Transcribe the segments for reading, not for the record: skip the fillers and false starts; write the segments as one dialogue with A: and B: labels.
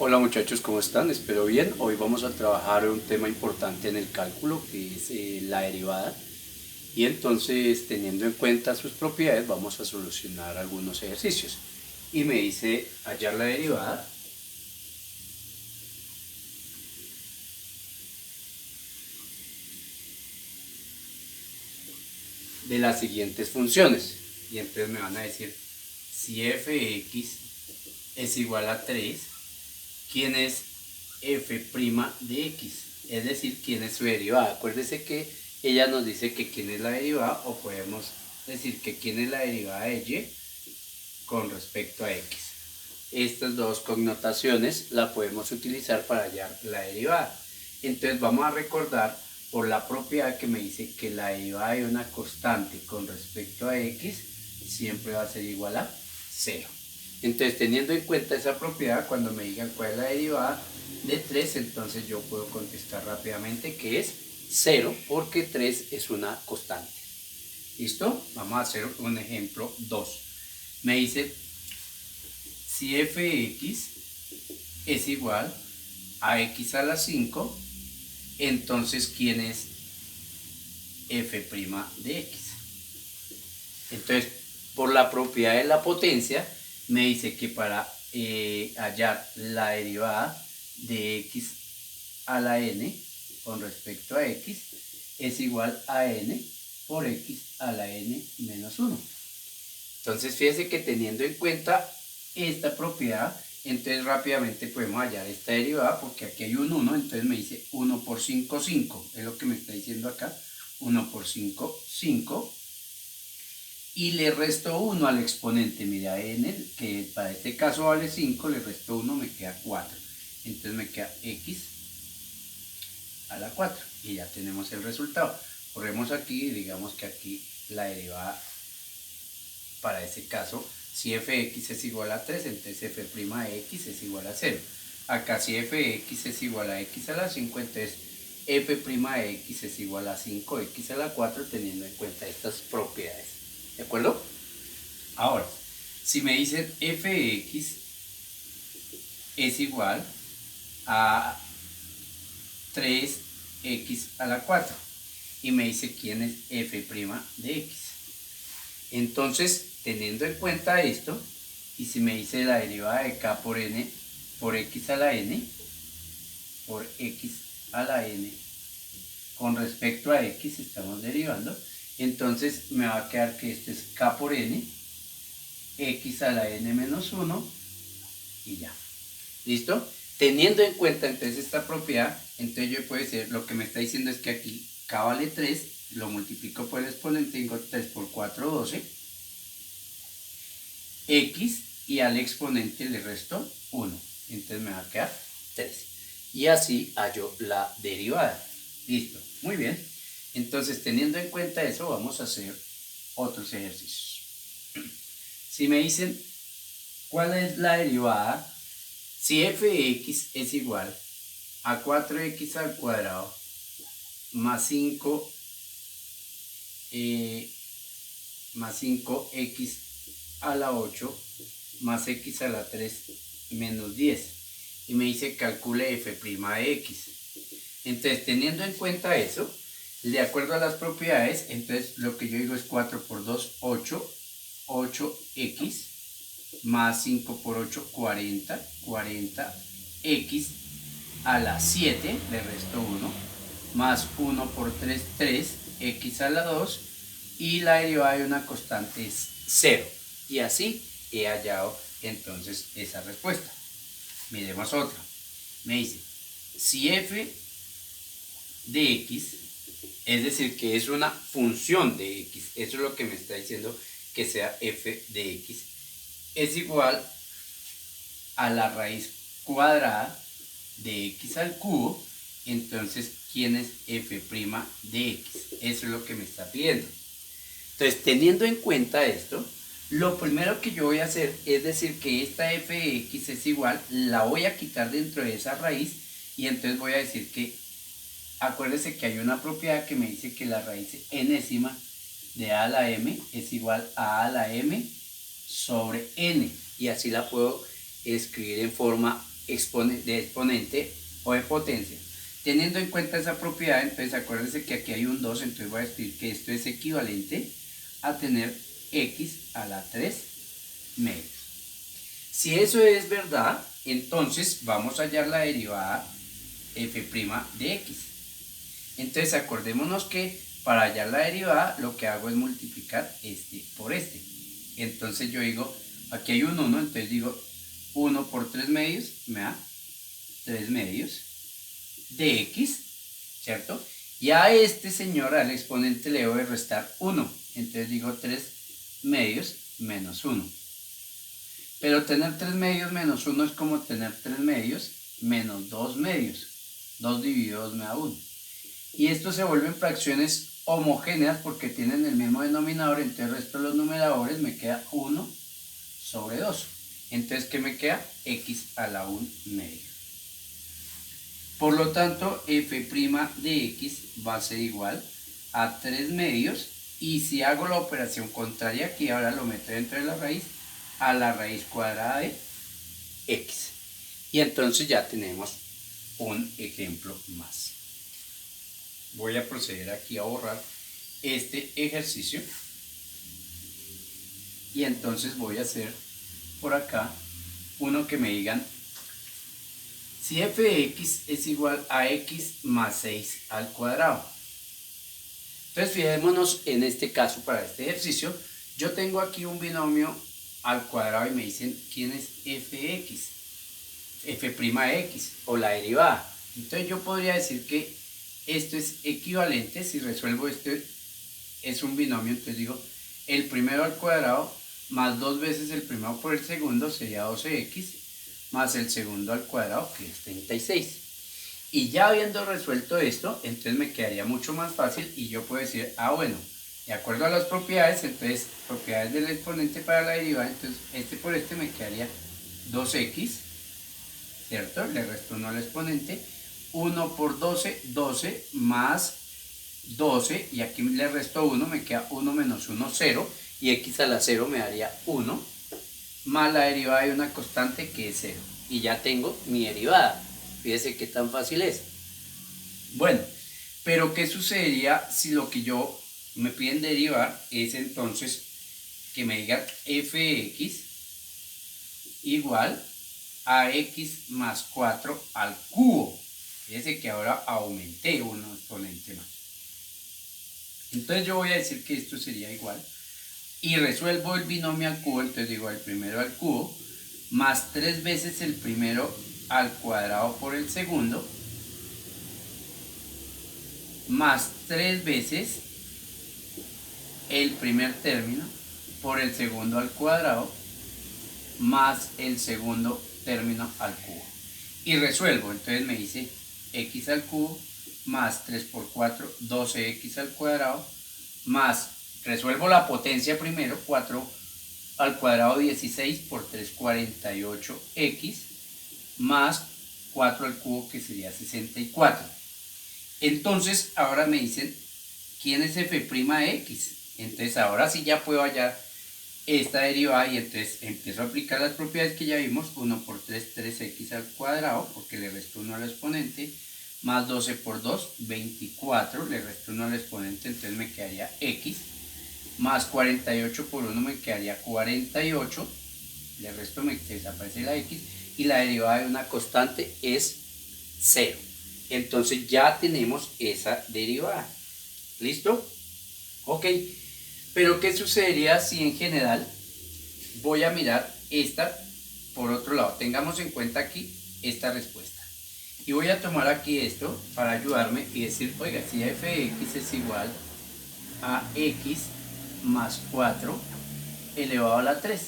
A: Hola muchachos, ¿cómo están? Espero bien. Hoy vamos a trabajar un tema importante en el cálculo que es la derivada. Y entonces, teniendo en cuenta sus propiedades, vamos a solucionar algunos ejercicios. Y me dice hallar la derivada de las siguientes funciones. Y entonces me van a decir, si f(x) es igual a 3, ¿quién es f' de x? Es decir, ¿quién es su derivada? Acuérdese que ella nos dice que quién es la derivada, o podemos decir que quién es la derivada de y con respecto a x. Estas dos connotaciones la podemos utilizar para hallar la derivada. Entonces vamos a recordar por la propiedad que me dice que la derivada de una constante con respecto a x siempre va a ser igual a 0. Entonces, teniendo en cuenta esa propiedad, cuando me digan cuál es la derivada de 3, entonces yo puedo contestar rápidamente que es 0, porque 3 es una constante. ¿Listo? Vamos a hacer un ejemplo 2. Me dice, si f(x) es igual a x a la 5, entonces ¿quién es f' de x? Entonces, por la propiedad de la potencia, me dice que para hallar la derivada de x a la n con respecto a x es igual a n por x a la n menos 1. Entonces, fíjese que teniendo en cuenta esta propiedad, entonces rápidamente podemos hallar esta derivada, porque aquí hay un 1, entonces me dice 1 por 5, 5, es lo que me está diciendo acá, 1 por 5, 5, y le resto 1 al exponente, mira, n, que para este caso vale 5, le resto 1, me queda 4, entonces me queda x a la 4, y ya tenemos el resultado. Corremos aquí y digamos que aquí la derivada para ese caso, si f(x) es igual a 3, entonces f' de x es igual a 0. Acá si f(x) es igual a x a la 5, entonces f' de x es igual a 5x a la 4, teniendo en cuenta estas propiedades. ¿De acuerdo? Ahora, si me dicen f(x) es igual a 3x a la 4, y me dice quién es f' de x. Entonces, teniendo en cuenta esto, y si me dice la derivada de k por n por x a la n, por x a la n, con respecto a x estamos derivando, entonces me va a quedar que esto es k por n, x a la n menos 1, y ya. ¿Listo? Teniendo en cuenta entonces esta propiedad, entonces yo puedo decir, lo que me está diciendo es que aquí k vale 3, lo multiplico por el exponente, tengo 3 por 4, 12, x, y al exponente le resto 1, entonces me va a quedar 3. Y así hallo la derivada. Listo, muy bien. Entonces, teniendo en cuenta eso, vamos a hacer otros ejercicios. Si me dicen, ¿cuál es la derivada? Si f(x) es igual a 4x al cuadrado más 5 más 5x a la 8 más x a la 3 menos 10, y me dice calcule f' de x. Entonces, teniendo en cuenta eso, de acuerdo a las propiedades, entonces lo que yo digo es 4 por 2, 8, 8x, más 5 por 8, 40, 40x a la 7, le resto 1, más 1 por 3, 3x a la 2, y la derivada de una constante es 0. Y así he hallado entonces esa respuesta. Miremos otra. Me dice, si f de x, es decir, que es una función de x, eso es lo que me está diciendo que sea f de x, es igual a la raíz cuadrada de x al cubo, entonces, ¿quién es f' de x? Eso es lo que me está pidiendo. Entonces, teniendo en cuenta esto, lo primero que yo voy a hacer es decir que esta f de x es igual, la voy a quitar dentro de esa raíz, y entonces voy a decir que, acuérdense que hay una propiedad que me dice que la raíz enésima de a a la m es igual a a la m sobre n, y así la puedo escribir en forma de exponente o de potencia. Teniendo en cuenta esa propiedad, entonces acuérdense que aquí hay un 2, entonces voy a escribir que esto es equivalente a tener x a la 3 medios. Si eso es verdad, entonces vamos a hallar la derivada f' de x. Entonces acordémonos que para hallar la derivada lo que hago es multiplicar este por este. Entonces yo digo, aquí hay un 1, entonces digo 1 por 3 medios me da 3 medios de x, ¿cierto? Y a este señor, al exponente, le debo de restar 1. Entonces digo 3 medios menos 1. Pero tener 3 medios menos 1 es como tener 3 medios menos 2 medios. 2 dividido 2 me da 1. Y estos se vuelven fracciones homogéneas porque tienen el mismo denominador, entonces el resto de los numeradores me queda 1 sobre 2. Entonces, ¿qué me queda? X a la 1 medio. Por lo tanto, f' de x va a ser igual a 3 medios. Y si hago la operación contraria aquí, ahora lo meto dentro de la raíz, a la raíz cuadrada de x. Y entonces ya tenemos un ejemplo más. Voy a proceder aquí a borrar este ejercicio. Y entonces voy a hacer por acá uno que me digan si f de x es igual a x más 6 al cuadrado. Entonces fijémonos en este caso para este ejercicio. Yo tengo aquí un binomio al cuadrado y me dicen quién es f de x, f' de x o la derivada. Entonces yo podría decir que esto es equivalente, si resuelvo esto es un binomio, entonces digo el primero al cuadrado más 2 veces el primero por el segundo sería 12x más el segundo al cuadrado, que es 36. Y ya habiendo resuelto esto, entonces me quedaría mucho más fácil y yo puedo decir, bueno, de acuerdo a las propiedades, entonces propiedades del exponente para la derivada, entonces este por este me quedaría 2x, ¿cierto? Le resto 1 al exponente, 1 por 12, 12 más 12, y aquí le resto 1, me queda 1 menos 1, 0, y x a la 0 me daría 1, más la derivada de una constante que es 0. Y ya tengo mi derivada. Fíjese qué tan fácil es. Bueno, pero ¿qué sucedería si lo que yo me piden derivar es entonces que me digan f de x igual a x más 4 al cubo? Fíjese que ahora aumenté un exponente más. Entonces yo voy a decir que esto sería igual y resuelvo el binomio al cubo, entonces digo el primero al cubo más 3 veces el primero al cuadrado por el segundo más 3 veces el primer término por el segundo al cuadrado más el segundo término al cubo. Y resuelvo, entonces me dice x al cubo más 3 por 4, 12x al cuadrado, más, resuelvo la potencia primero, 4 al cuadrado 16 por 3, 48x, más 4 al cubo que sería 64. Entonces ahora me dicen quién es f' de x. Entonces ahora sí ya puedo hallar esta derivada y entonces empiezo a aplicar las propiedades que ya vimos. 1 por 3, 3x al cuadrado, porque le resto 1 al exponente, más 12 por 2, 24, le resto 1 al exponente, entonces me quedaría x, más 48 por 1 me quedaría 48, le resto me desaparece la x, y la derivada de una constante es 0. Entonces ya tenemos esa derivada. ¿Listo? Ok. Pero ¿qué sucedería si en general voy a mirar esta por otro lado? Tengamos en cuenta aquí esta respuesta. Y voy a tomar aquí esto para ayudarme y decir, oiga, si f de x es igual a x más 4 elevado a la 3.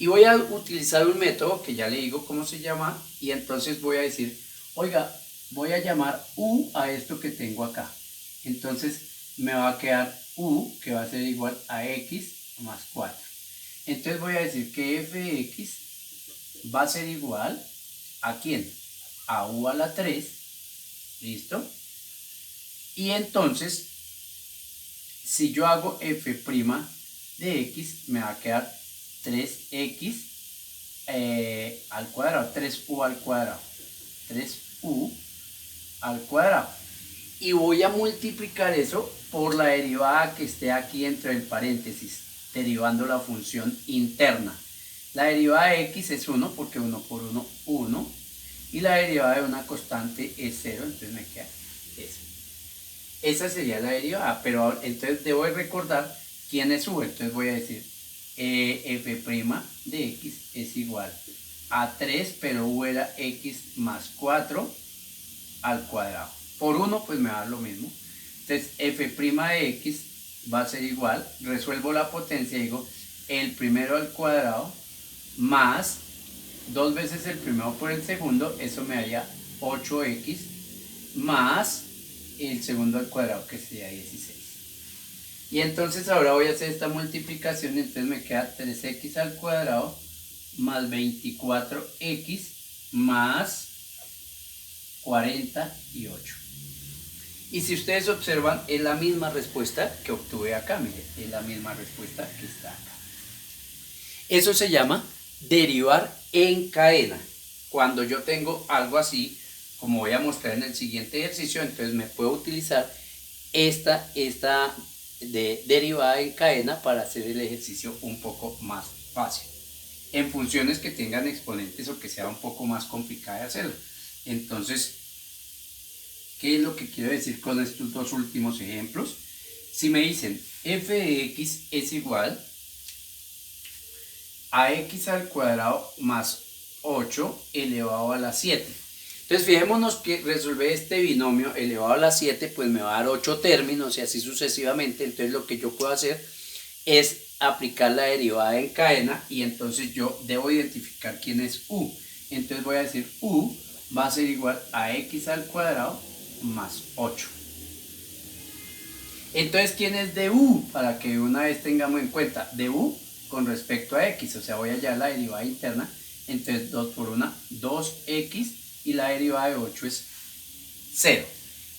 A: Y voy a utilizar un método que ya le digo cómo se llama, y entonces voy a decir, oiga, voy a llamar u a esto que tengo acá. Entonces me va a quedar u, que va a ser igual a x más 4. Entonces voy a decir que f de x va a ser igual a ¿quién? A u a la 3. ¿Listo? Y entonces, si yo hago f' de x, me va a quedar 3x al cuadrado, 3u al cuadrado, 3u al cuadrado. Y voy a multiplicar eso por la derivada que esté aquí entre el paréntesis, derivando la función interna. La derivada de x es 1 porque 1 por 1, 1. Y la derivada de una constante es 0, entonces me queda eso. Esa sería la derivada, pero entonces debo de recordar quién es u. Entonces voy a decir f' de x es igual a 3, pero u era x más 4 al cuadrado. Por 1 pues me va a dar lo mismo. Entonces f' de x va a ser igual, resuelvo la potencia, digo el primero al cuadrado más 2 veces el primero por el segundo, eso me daría 8x más el segundo al cuadrado, que sería 16. Y entonces ahora voy a hacer esta multiplicación, entonces me queda 3x al cuadrado más 24x más 48. Y si ustedes observan, es la misma respuesta que obtuve acá, miren, es la misma respuesta que está acá. Eso se llama derivar en cadena. Cuando yo tengo algo así, como voy a mostrar en el siguiente ejercicio, entonces me puedo utilizar esta derivada en cadena para hacer el ejercicio un poco más fácil. En funciones que tengan exponentes o que sea un poco más complicada de hacerlo. Entonces, ¿qué es lo que quiero decir con estos dos últimos ejemplos? Si me dicen f de x es igual a x al cuadrado más 8 elevado a la 7. Entonces fijémonos que resolver este binomio elevado a la 7 pues me va a dar 8 términos y así sucesivamente. Entonces lo que yo puedo hacer es aplicar la derivada en cadena y entonces yo debo identificar quién es u. Entonces voy a decir u va a ser igual a x al cuadrado más 8. Entonces, ¿quién es du? Para que una vez tengamos en cuenta, du con respecto a x, o sea, voy a hallar la derivada interna, entonces 2 por 1, 2x, y la derivada de 8 es 0.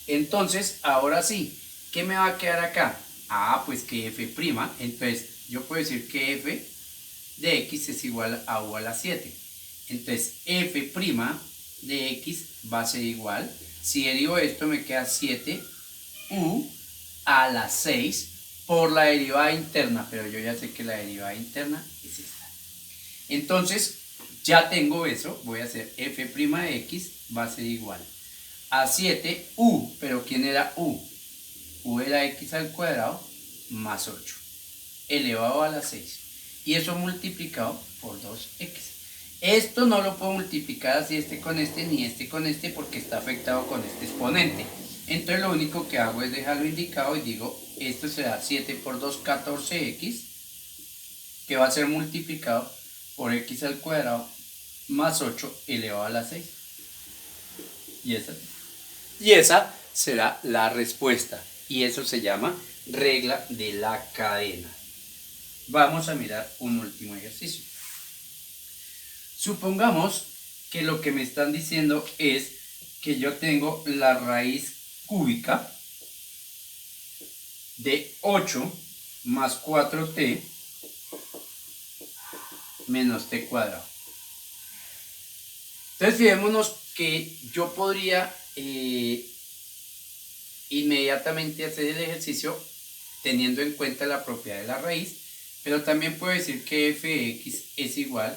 A: Entonces, ahora sí, ¿qué me va a quedar acá? Ah, pues que f', entonces yo puedo decir que f de x es igual a u a la 7. Entonces, f' de x va a ser igual, si derivo esto me queda 7u a la 6 por la derivada interna, pero yo ya sé que la derivada interna es esta. Entonces, ya tengo eso, voy a hacer f' de x va a ser igual a 7u, pero ¿quién era u? U era x al cuadrado más 8 elevado a la 6. Y eso multiplicado por 2x. Esto no lo puedo multiplicar así este con este ni este con este porque está afectado con este exponente. Entonces lo único que hago es dejarlo indicado y digo, esto será 7 por 2, 14x, que va a ser multiplicado por x al cuadrado más 8 elevado a la 6. Y esa será la respuesta. Y eso se llama regla de la cadena. Vamos a mirar un último ejercicio. Supongamos que lo que me están diciendo es que yo tengo la raíz cúbica de 8 más 4t menos t cuadrado. Entonces fijémonos que yo podría inmediatamente hacer el ejercicio teniendo en cuenta la propiedad de la raíz, pero también puedo decir que f de x es igual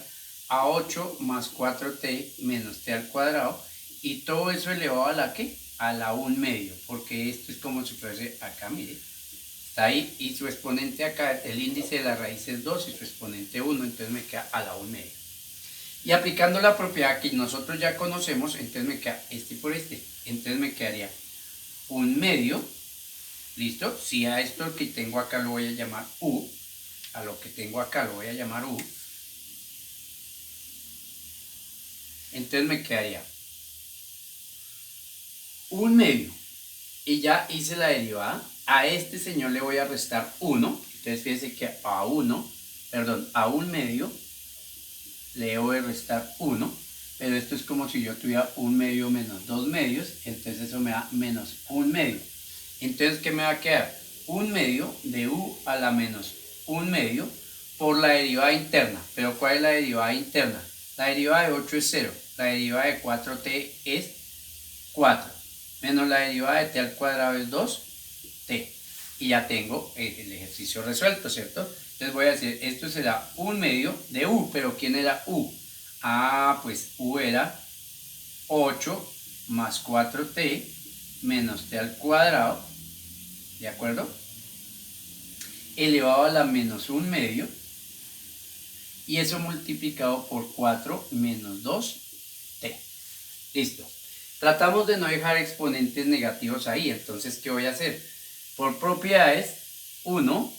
A: a 8 más 4t menos t al cuadrado, y todo eso elevado a la ¿qué? A la 1 medio, porque esto es como si fuese acá, mire, está ahí, y su exponente acá, el índice de la raíz es 2 y su exponente 1, entonces me queda a la 1 medio. Y aplicando la propiedad que nosotros ya conocemos, entonces me queda este por este, entonces me quedaría 1 medio, ¿listo? Si a esto que tengo acá lo voy a llamar u, a lo que tengo acá lo voy a llamar u, entonces me quedaría 1 medio, y ya hice la derivada. A este señor le voy a restar 1, entonces fíjense que a 1 medio le debo de restar 1, pero esto es como si yo tuviera 1 medio menos 2 medios, entonces eso me da menos 1 medio. Entonces, ¿qué me va a quedar? 1 medio de u a la menos 1 medio por la derivada interna. ¿Pero cuál es la derivada interna? La derivada de 8 es 0. La derivada de 4t es 4. Menos la derivada de t al cuadrado es 2t. Y ya tengo el ejercicio resuelto, ¿cierto? Entonces voy a decir, esto será 1/2 de u. ¿Pero quién era u? Pues u era 8 más 4t menos t al cuadrado, ¿de acuerdo? Elevado a la menos 1/2. Y eso multiplicado por 4 menos 2t. Listo. Tratamos de no dejar exponentes negativos ahí. Entonces, ¿qué voy a hacer? Por propiedades, 1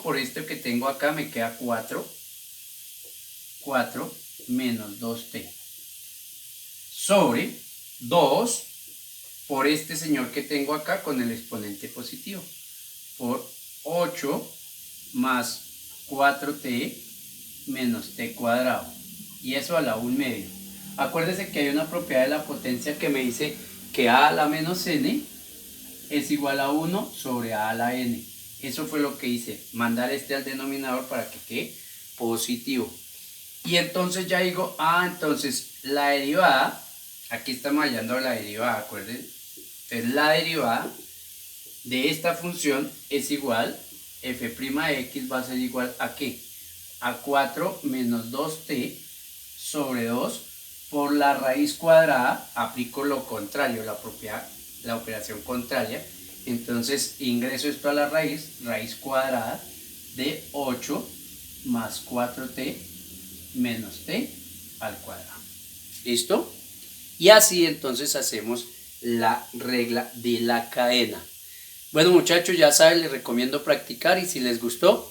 A: por esto que tengo acá me queda 4 menos 2t. Sobre 2 por este señor que tengo acá con el exponente positivo. Por 8 más 4t menos t cuadrado. Y eso a la 1/2. Acuérdese que hay una propiedad de la potencia que me dice que a la menos n es igual a 1 sobre a la n. Eso fue lo que hice, mandar este al denominador para que quede positivo. Y entonces ya digo, entonces la derivada, aquí estamos hallando la derivada, acuérdense. Entonces la derivada de esta función es igual, f' de x va a ser igual a ¿qué? A 4 menos 2t sobre 2 por la raíz cuadrada. Aplico lo contrario, la operación contraria. Entonces ingreso esto a la raíz cuadrada de 8 más 4t menos t al cuadrado. ¿Listo? Y así entonces hacemos la regla de la cadena. Bueno muchachos, ya saben, les recomiendo practicar y si les gustó,